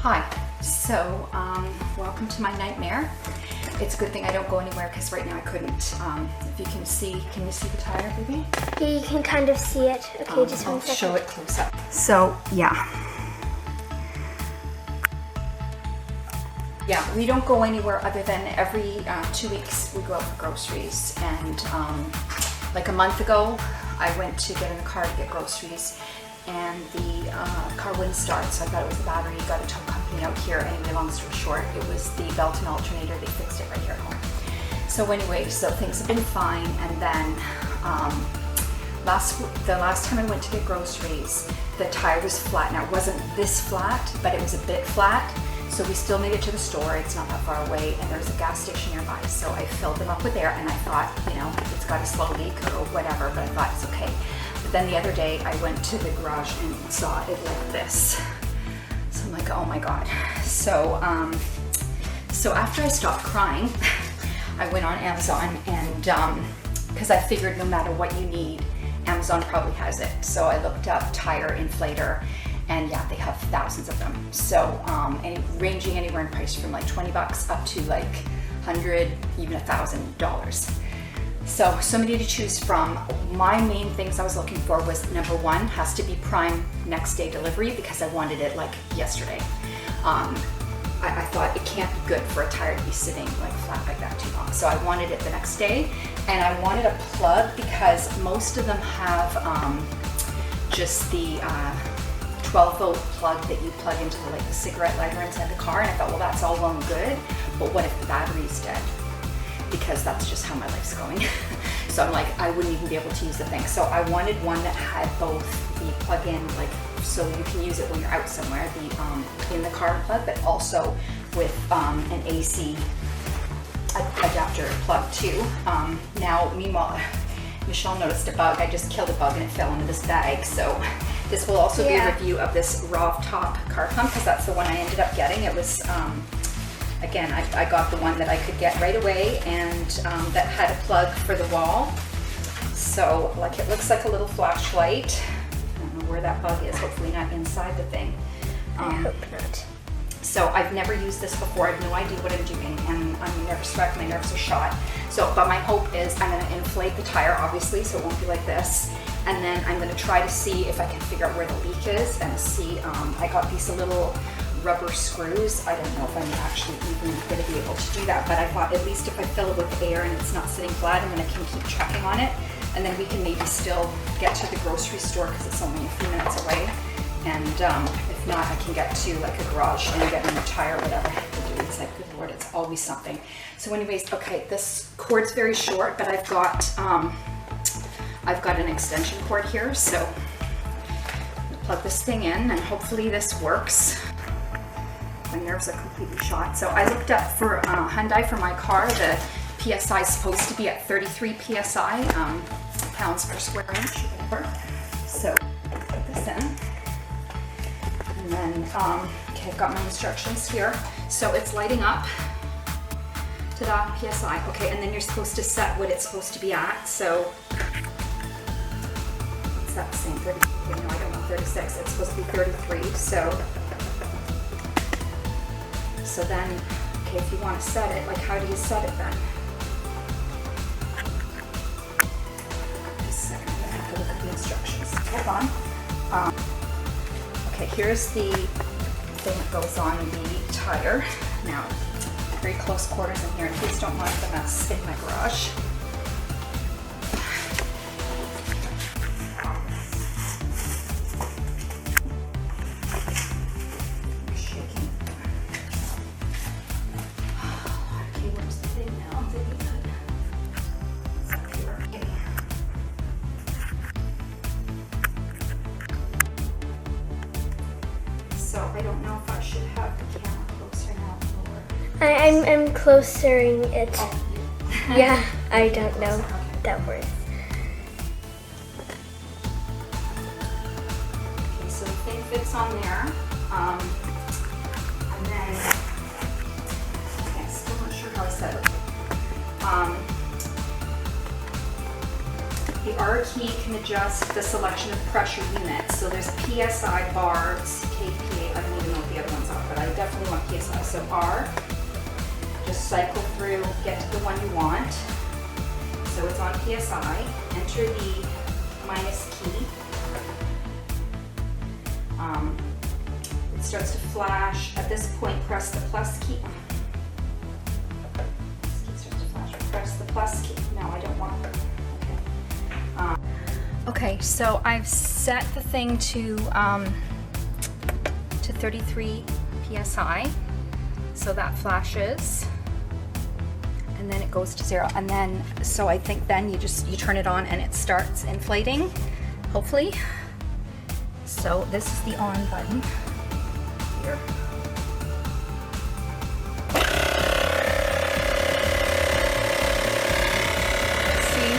Hi, so welcome to my nightmare. It's a good thing I don't go anywhere because right now I couldn't. If you can you see the tire, baby? Yeah, you can kind of see it. Okay, just one I'll second. show it close up. So yeah. Yeah, we don't go anywhere other than every 2 weeks we go out for groceries. And like a month ago, I went to get in the car to get groceries and the car wouldn't start, so I thought it was the battery. Got a tow company out here. Anyway, long story short, it was the belt and alternator. They fixed it right here at home. So anyway, so things have been fine. And then the last time I went to get groceries, the tire was flat. Now it wasn't this flat, but it was a bit flat. So we still made it to the store. It's not that far away, and there's a gas station nearby. So I filled them up with air, and I thought, you know, it's got a slow leak or whatever, but I thought it's okay. But then the other day I went to the garage and saw it like this. So I'm like, oh my God. So, so after I stopped crying, I went on Amazon and, cause I figured no matter what you need, Amazon probably has it. So I looked up tire inflator, and yeah, they have thousands of them. So ranging anywhere in price from like 20 bucks up to like 100, even $1,000. So many to choose from. My main things I was looking for was, number one, has to be prime next day delivery because I wanted it like yesterday. I thought it can't be good for a tire to be sitting like flat like that too long. So I wanted it the next day, and I wanted a plug because most of them have just the 12-volt plug that you plug into the cigarette lighter inside the car. And I thought, well, that's all well and good, but what if the battery's dead? Because that's just how my life's going. So I'm like, I wouldn't even be able to use the thing. So I wanted one that had both the plug-in, like, so you can use it when you're out somewhere, the in the car plug, but also with an AC adapter plug too. Now, meanwhile, Michelle noticed a bug. I just killed a bug and it fell into this bag. So this will also be a review of this Rov Top car pump because that's the one I ended up getting. It was, again, I got the one that I could get right away and that had a plug for the wall. So like it looks like a little flashlight. I don't know where that bug is, hopefully not inside the thing. I hope not. So I've never used this before. I have no idea what I'm doing, and I'm a nervous wreck. My nerves are shot. So, but my hope is I'm going to inflate the tire, obviously, so it won't be like this. And then I'm going to try to see if I can figure out where the leak is and see. I got these little rubber screws. I don't know if I'm actually even going to be able to do that, but I thought at least if I fill it with air and it's not sitting flat, and then I can keep checking on it, and then we can maybe still get to the grocery store because it's only a few minutes away. And if not, I can get to like a garage and get a new tire, whatever I have to do. It's like, good Lord, it's always something. So anyways, okay, this cord's very short, but I've got an extension cord here. So I'm gonna plug this thing in and hopefully this works. My nerves are completely shot. So I looked up for Hyundai for my car. The PSI is supposed to be at 33 PSI, pounds per square inch, whatever. So put this in. And then, okay, I've got my instructions here. So it's lighting up to that PSI. Okay, and then you're supposed to set what it's supposed to be at. So, is that the same? 30, no, I don't know, 36. It's supposed to be 33. So then, okay, if you want to set it, like how do you set it then? Just a second, I'm gonna have to look at the instructions. Hold on. Okay, here's the thing that goes on the tire. Now, very close quarters in here. Please don't mind the mess in my garage. I'm shaking. Okay, where's the thing now? It's up here. Okay. So I don't know if I should have the camera closer now or... I'm closering it. Oh. Yeah, I don't know. Okay. That works. Okay, so the thing fits on there. And then, okay, still not sure how I set it. The R key can adjust the selection of pressure units. So there's PSI bars, KPA, I don't even know what the the other ones are, but I definitely want PSI. So R, just cycle through, get to the one you want. So it's on PSI, enter the minus key. It starts to flash. At this point, press the plus key. This key starts to flash. Press the plus key. No, I don't want that. Okay, so I've set the thing to 33 PSI. So that flashes. And then it goes to 0. And then, so I think then you turn it on and it starts inflating, hopefully. So this is the on button here. Let's see.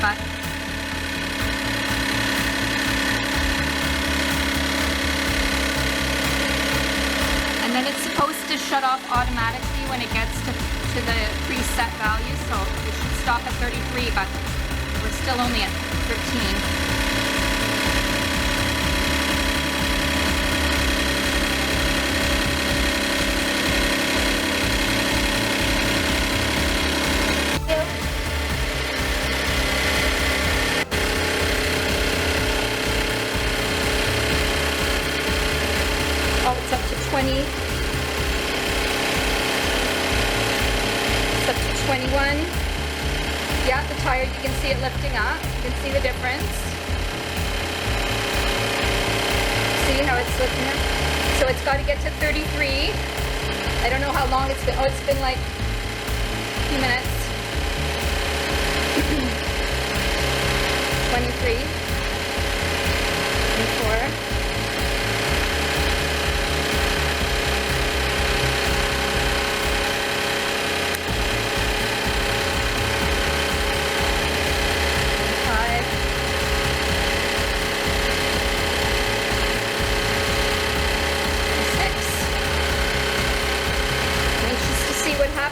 But and then it's supposed to shut off automatically when it gets to the preset value, so it should stop at 33, but we're still only at 13. It's up to 20. It's up to 21. Yeah, the tire, you can see it lifting up. You can see the difference. See how it's lifting up? So it's got to get to 33. I don't know how long it's been. Oh, it's been like a few minutes. 23. 24.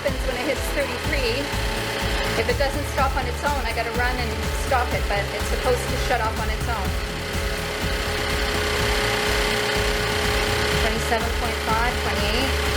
When it hits 33, if it doesn't stop on its own, I gotta run and stop it, but it's supposed to shut off on its own. 27.5, 28.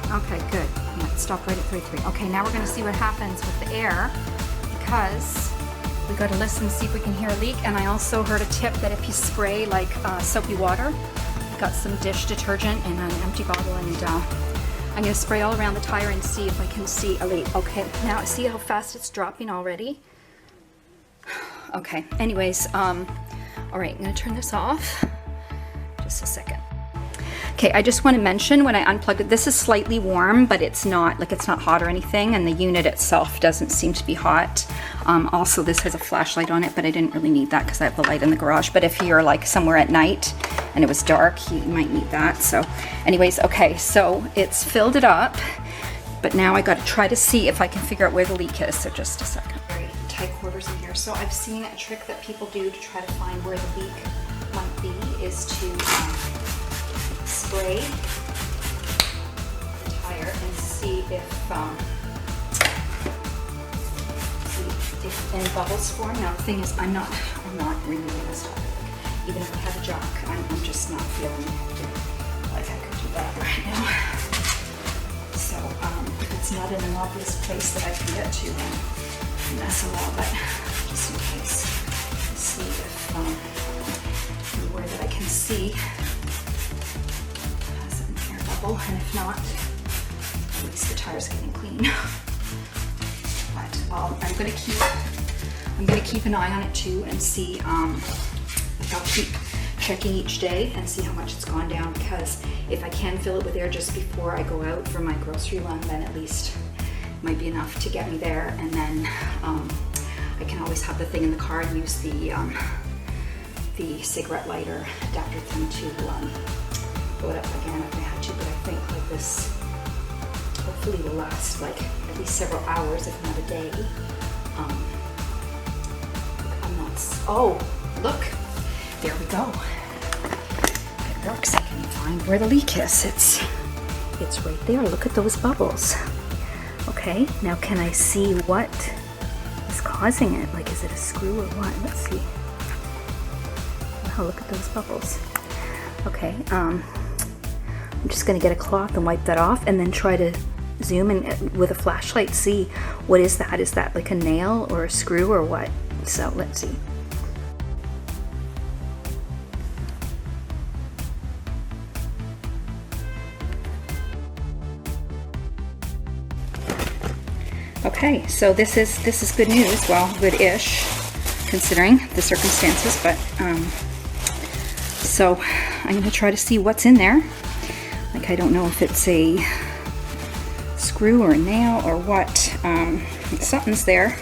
Okay, good. Yeah, stop right at 33. Okay, now we're going to see what happens with the air, because we got to listen and see if we can hear a leak. And I also heard a tip that if you spray like soapy water, got some dish detergent in an empty bottle, and I'm going to spray all around the tire and see if I can see a leak. Okay, now see how fast it's dropping already? Okay, anyways, all right, I'm going to turn this off. Just a second. Okay, I just want to mention when I unplugged it, this is slightly warm, but it's not hot or anything, and the unit itself doesn't seem to be hot. Also, this has a flashlight on it, but I didn't really need that because I have the light in the garage. But if you're like somewhere at night and it was dark, you might need that. So anyways, okay, so it's filled it up, but now I got to try to see if I can figure out where the leak is. So just a second. Very tight quarters in here. So I've seen a trick that people do to try to find where the leak might be is to spray the tire and see if any bubbles form. Now the thing is, I'm not removing this tire. Even if I have a jack, I'm just not feeling like I could do that right now. So it's not in an obvious place that I can get to and mess a lot, but just in case, let's see if anywhere that I can see has an air bubble, and if not, at least the tire's getting clean. But I'm gonna keep an eye on it too and see. I'll keep checking each day and see how much it's gone down, because if I can fill it with air just before I go out for my grocery run, then at least it might be enough to get me there. And then I can always have the thing in the car and use the cigarette lighter adapter thing to blow it up again if I had to. But I think like this hopefully will last like at least several hours, if not a day. Oh, look. There we go. It works. I can find where the leak is. It's right there. Look at those bubbles. Okay, now can I see what is causing it? Like, is it a screw or what? Let's see. Wow, look at those bubbles. Okay, I'm just gonna get a cloth and wipe that off and then try to zoom in with a flashlight, see what is that? Is that like a nail or a screw or what? So let's see. Okay, so this is good news. Well, good-ish considering the circumstances, but so I'm gonna try to see what's in there. Like, I don't know if it's a screw or a nail or what. Something's there.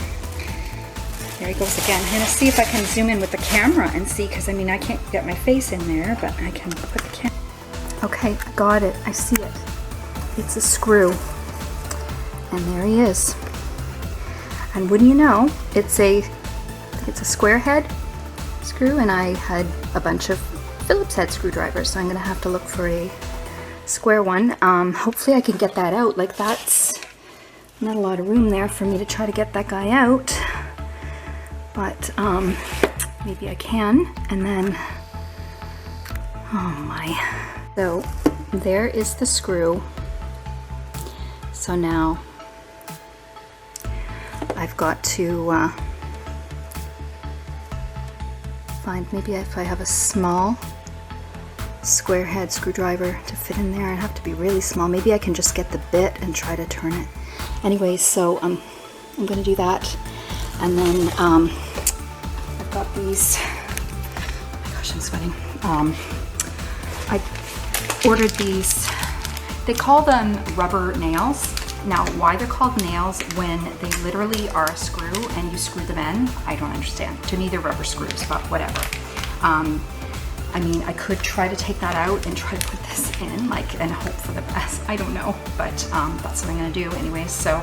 There he goes again. I'm gonna see if I can zoom in with the camera and see, because I mean I can't get my face in there, but I can put the camera. Okay, I got it. I see it. It's a screw, and there he is. And wouldn't you know, it's a square head screw, and I had a bunch of Phillips head screwdrivers, so I'm gonna have to look for a square one. Hopefully I can get that out. Like, that's not a lot of room there for me to try to get that guy out, but maybe I can. And then, oh my. So there is the screw. So now I've got to find, maybe if I have a small square head screwdriver to fit in there. I'd have to be really small. Maybe I can just get the bit and try to turn it. Anyways, so I'm going to do that. And then I've got these, oh my gosh, I'm sweating. I ordered these, they call them rubber nails. Now, why they're called nails when they literally are a screw and you screw them in, I don't understand. To me, they're rubber screws, but whatever. I mean, I could try to take that out and try to put this in, like, and hope for the best. I don't know, but that's what I'm gonna do anyways, so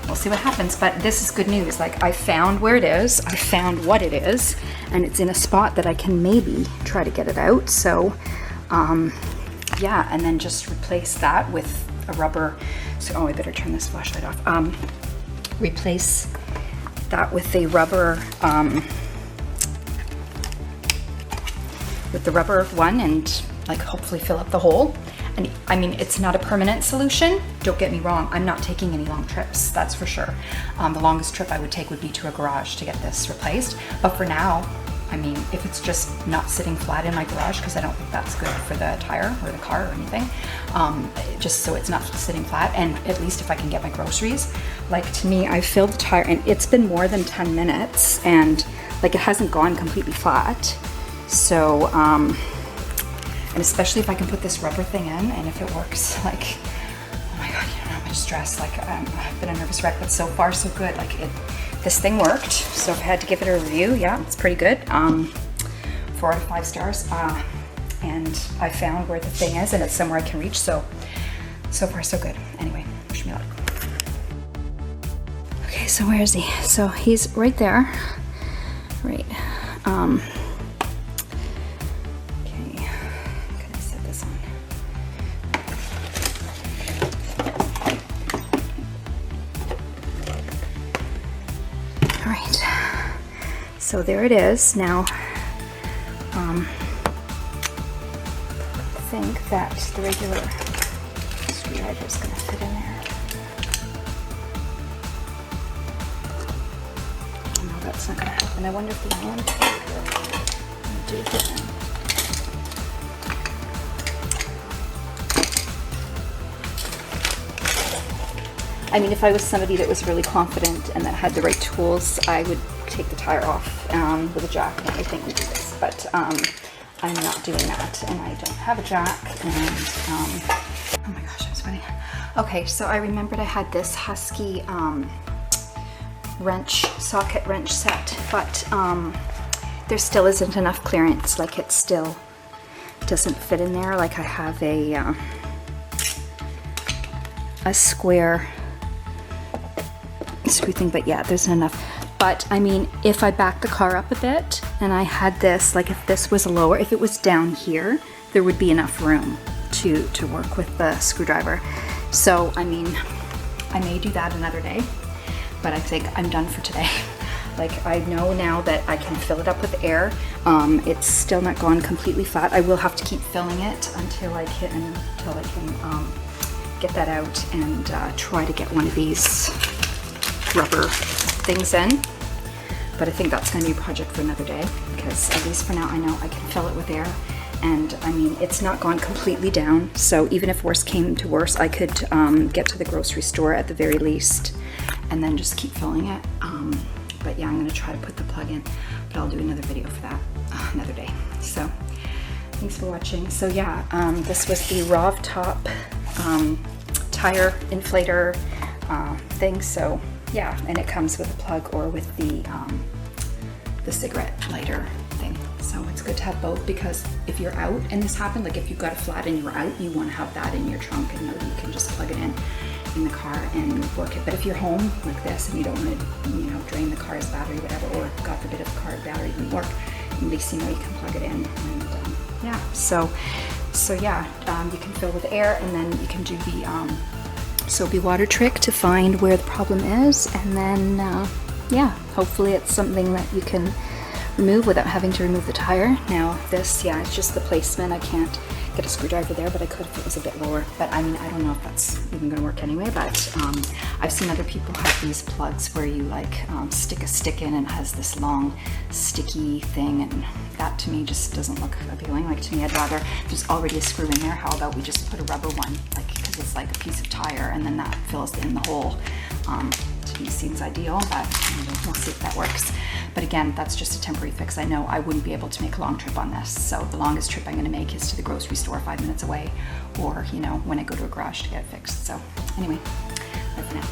we'll see what happens. But this is good news. Like, I found where it is, I found what it is, and it's in a spot that I can maybe try to get it out. So, yeah, and then just replace that with a rubber. So, oh, I better turn this flashlight off. Replace that with a rubber, with the rubber one, and like hopefully fill up the hole. And I mean, it's not a permanent solution. Don't get me wrong. I'm not taking any long trips, that's for sure. The longest trip I would take would be to a garage to get this replaced. But for now, I mean, if it's just not sitting flat in my garage, because I don't think that's good for the tire or the car or anything, just so it's not sitting flat, and at least if I can get my groceries. Like, to me, I filled the tire and it's been more than 10 minutes and like it hasn't gone completely flat. So, and especially if I can put this rubber thing in and if it works, like, oh my God, you don't know how much stress, like I've been a nervous wreck, but so far so good. Like, this thing worked. So if I had to give it a review, yeah, it's pretty good. 4 out of 5 stars. And I found where the thing is and it's somewhere I can reach. So far so good. Anyway, wish me luck. Okay, so where is he? So he's right there, right? So there it is. Now, I think that the regular screwdriver is going to fit in there. Oh, no, that's not going to happen. I wonder if the Allen key will do it. I mean, if I was somebody that was really confident and that had the right tools, I would take the tire off with a jack and everything and do this. But I'm not doing that, and I don't have a jack. And oh my gosh, I'm sweating. Okay, so I remembered I had this Husky socket wrench set, but there still isn't enough clearance. Like, it still doesn't fit in there. Like, I have a square screw thing, but yeah, there's not enough. But I mean, if I back the car up a bit and I had this, like if this was lower, if it was down here, there would be enough room to work with the screwdriver. So I mean, I may do that another day, but I think I'm done for today. Like, I know now that I can fill it up with air. It's still not gone completely flat. I will have to keep filling it until I can get that out and try to get one of these rubber things in. But I think that's going to be a project for another day, because at least for now I know I can fill it with air. And I mean, it's not gone completely down, so even if worse came to worse, I could get to the grocery store at the very least and then just keep filling it. But yeah, I'm going to try to put the plug in, but I'll do another video for that another day. So thanks for watching. So yeah, this was the ROV Top tire inflator thing. So yeah, and it comes with a plug or with the cigarette lighter thing. So it's good to have both, because if you're out and this happened, like if you got a flat and you were out, you want to have that in your trunk and know that you can just plug it in the car and work it. But if you're home like this and you don't want to, you know, drain the car's battery, whatever, or God forbid if the car battery didn't work, at least you know you can plug it in. And yeah, so yeah, you can fill with air, and then you can do the soapy water trick to find where the problem is, and then yeah, hopefully it's something that you can remove without having to remove the tire. Now this, yeah, it's just the placement. I can't get a screwdriver there, but I could if it was a bit lower. But I mean, I don't know if that's even gonna work anyway, but I've seen other people have these plugs where you like stick a stick in and it has this long sticky thing, and that to me just doesn't look appealing. Like, to me, I'd rather there's already a screw in there. How about we just put a rubber one, like, because it's like a piece of tire and then that fills in the hole. To me seems ideal, but we'll see if that works. But again, that's just a temporary fix. I know I wouldn't be able to make a long trip on this. So the longest trip I'm gonna make is to the grocery store 5 minutes away, or, you know, when I go to a garage to get it fixed. So anyway, bye for now.